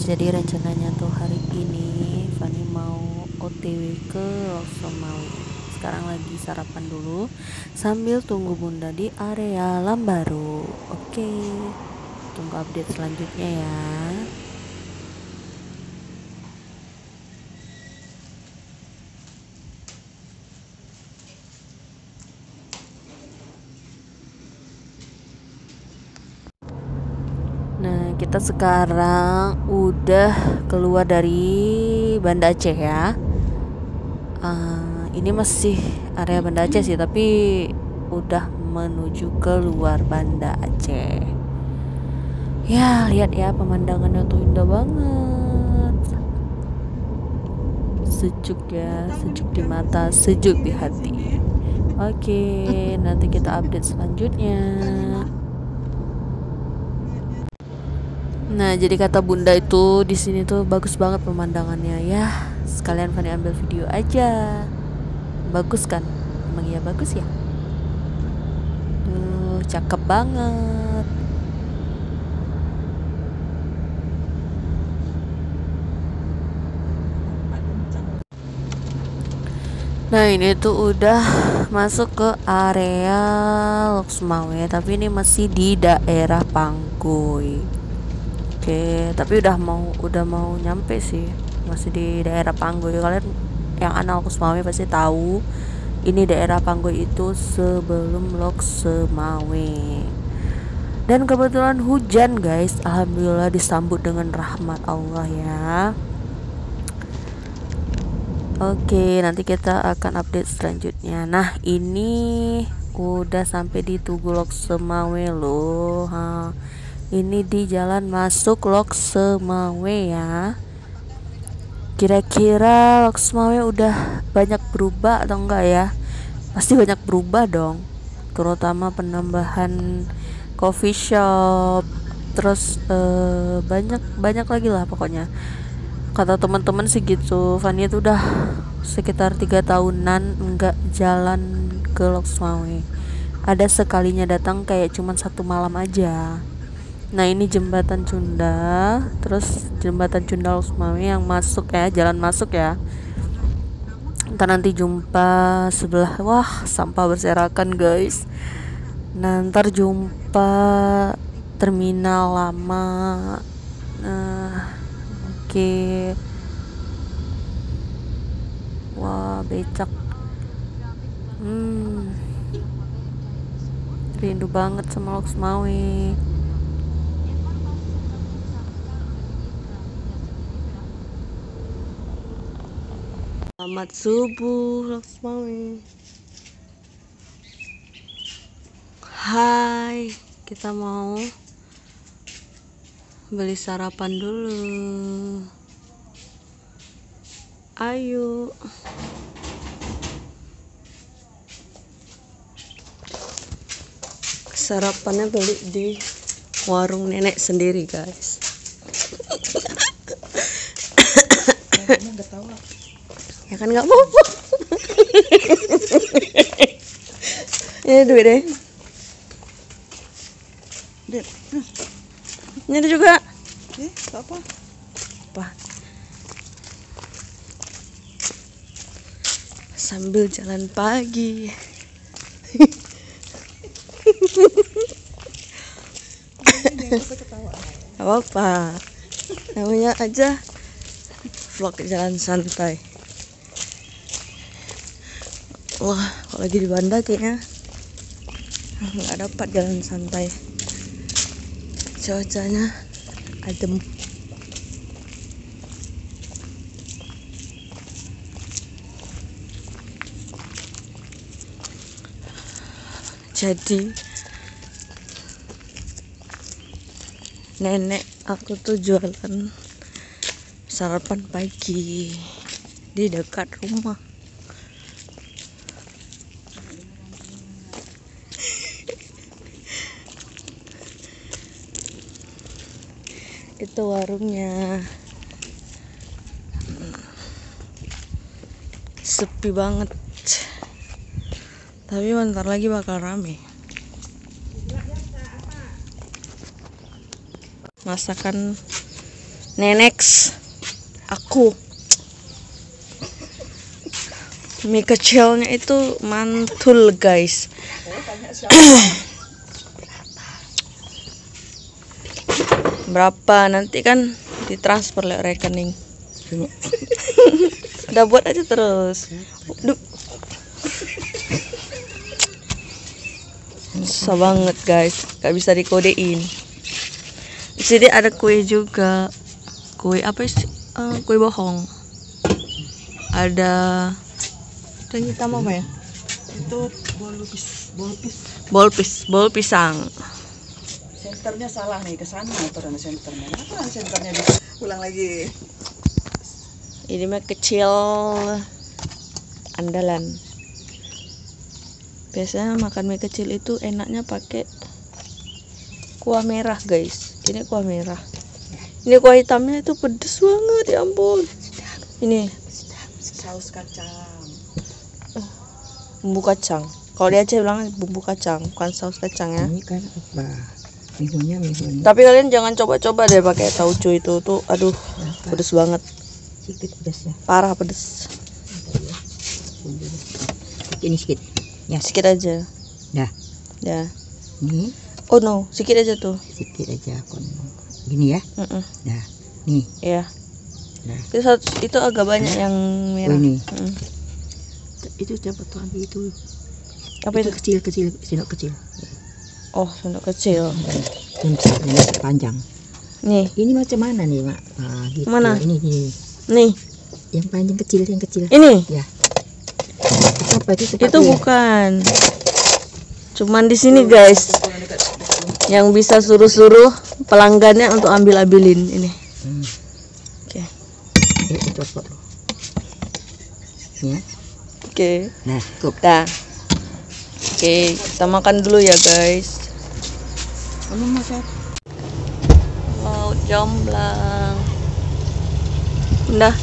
jadi rencananya tuh hari ini Fani mau OTW ke Loksemawe. Sekarang lagi sarapan dulu sambil tunggu bunda di area Lambaru. Oke, tunggu update selanjutnya ya. Nah, kita sekarang udah keluar dari Banda Aceh ya. Ini masih area Banda Aceh sih, tapi udah menuju ke luar Banda Aceh. Ya, lihat ya pemandangannya tuh indah banget. Sejuk ya, sejuk di mata, sejuk di hati. Oke, nanti kita update selanjutnya. Nah, jadi kata bunda itu di sini tuh bagus banget pemandangannya ya. Sekalian Fani ambil video aja. Bagus kan? Emang iya bagus ya? Tuh, cakep banget. Nah, ini tuh udah masuk ke area Loksemawe, tapi ini masih di daerah Panggoy. Oke, tapi udah mau nyampe sih. Masih di daerah Panggoy. Kalian yang anak Loksemawe pasti tahu ini daerah Panggoy itu sebelum Loksemawe. Dan kebetulan hujan, guys. Alhamdulillah disambut dengan rahmat Allah ya. Oke, nanti kita akan update selanjutnya. Nah, ini udah sampai di Tugu Loksemawe loh. Ini di jalan masuk Loksemawe ya. Kira-kira Loksemawe udah banyak berubah atau enggak ya? Pasti banyak berubah dong. Terutama penambahan coffee shop. Terus banyak lagi lah pokoknya. Kata teman-teman sih gitu. Fani itu udah sekitar 3 tahunan enggak jalan ke Loksemawe. Ada sekalinya datang kayak cuman 1 malam aja. Nah, ini jembatan Cunda, terus jembatan Cunda Loksemawe yang masuk ya, jalan masuk ya. Ntar nanti jumpa sebelah, wah sampah berserakan guys. Nah, ntar jumpa terminal lama. Oke. Wah, becak. Rindu banget sama Loksemawe. Selamat subuh Loksemawe. Hai, kita mau beli sarapan dulu. Ayo. Sarapannya beli di warung nenek sendiri, guys. Ya kan nggak apa-apa. Ini duit deh. Ini ada juga. Apa? Apa? Sambil jalan pagi. Apa? Namanya aja vlog jalan santai. Wah, kalau lagi di Banda kayaknya nggak dapat jalan santai. Cuacanya adem. Jadi nenek aku tuh jualan sarapan pagi di dekat rumah. Itu warungnya. Sepi banget. Tapi bentar lagi bakal rame. Masakan Next aku mie kecilnya itu mantul guys. Berapa nanti kan ditransfer lewat rekening. Udah buat aja terus. Duh. Susah banget guys, gak bisa dikodein. Di sini ada kue juga. Kue apa sih? Kue bohong. Ada dan hitam apa ya? Itu bol pisang. senternya salah nih, ke sana aturan senternya. Kenapa senternya ulang lagi? Ini mah kecil andalan. Biasanya makan mie kecil itu enaknya pakai kuah merah guys. Ini kuah merah. Ini kuah hitamnya itu pedes banget, ya ampun. Ini Saus kacang. bumbu kacang. Kalau dia aja bilang bumbu kacang, bukan saus kacang ya. Ini kan apa? Mihunnya. Tapi kalian jangan coba-coba deh pakai tauco itu tuh, aduh, pedes banget. Sedikit pedas ya. Parah pedes. Ini sedikit. Ya sedikit aja. Dah. Ya. Nih, Oh no, sedikit aja tuh. sedikit aja kon. Gini ya. Dah. Nih. Ya. Nah. Itu agak banyak yang merah. Ini. Mm. Itu dapat tuh ambil itu. Apa itu? Kecil, sendok kecil. Oh, sendok kecil. Ini panjang. Nih, Ini macam mana nih, Mak? Ah, gitu. Mana? Ini. nih. Yang panjang kecil, yang kecil. Ini. Ya. Itu apa itu? Itu bukan. Cuman di sini guys. Yang bisa suruh-suruh pelanggannya untuk ambil-ambilin ini. Oke. Itu apa? Ya. Oke. Nah, cukup. Dah. Oke, kita makan dulu ya guys. Kamu masak? Wow, jomblang. Udah.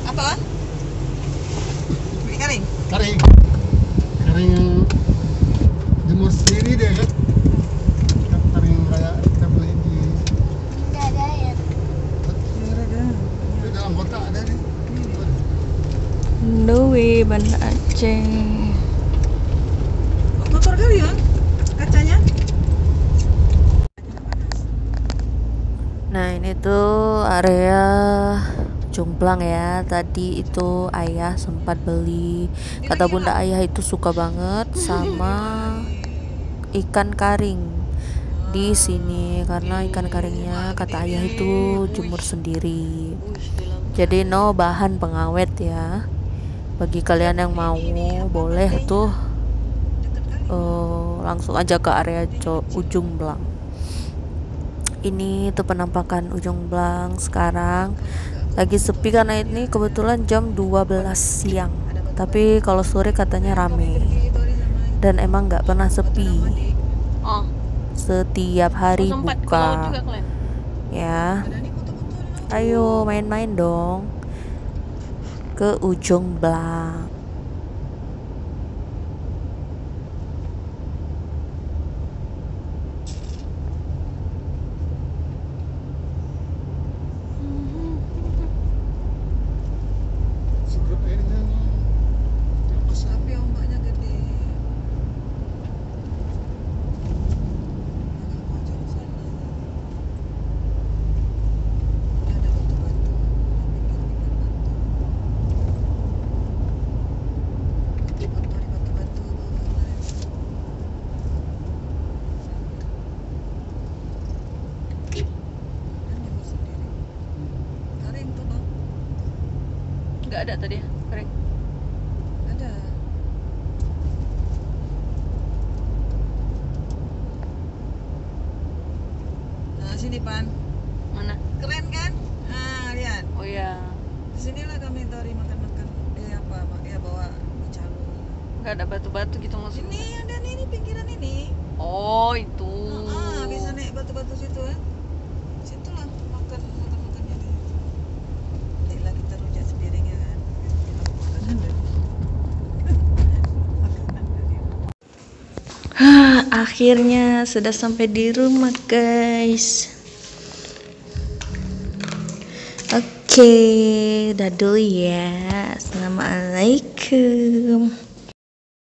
Apa? Kering. Kering jemur sendiri deh kan. Kering kayak kita beli di dalam kotak ada nih. Dewi Banda Aceh. Kotor kali ya kacanya. Nah ini tuh area Jomblang ya. Tadi itu ayah sempat beli. Kata bunda ayah itu suka banget sama ikan karing di sini karena ikan karingnya kata ayah itu jemur sendiri. Jadi no bahan pengawet ya. Bagi kalian yang mau boleh tuh langsung aja ke area Ujung Blang. Ini tuh penampakan Ujung Blang sekarang lagi sepi karena ini kebetulan jam 12 siang. Tapi kalau sore katanya rame. Dan emang nggak pernah sepi. Setiap hari buka. Ya. Ayo main-main dong ke Ujung Blang. Tapi ombaknya gede. Ada batu-batu. Batu-batu. Kering tuh bang. Nggak ada tadi kering. Ada. Nah sini Pan, Mana? keren kan? Nah lihat, Oh ya, disinilah kami tari makan-makan. Apa? Ya bawa calo. nggak ada batu-batu gitu maksudnya. Ini ada nih, ini pinggiran ini. Oh itu. Bisa naik batu-batu situ kan? Situlah makan-makannya di situ. Baiklah kita rujak sendirinya kan. Kita makan ada. Akhirnya sudah sampai di rumah guys. Oke, udah dulu ya. Assalamualaikum.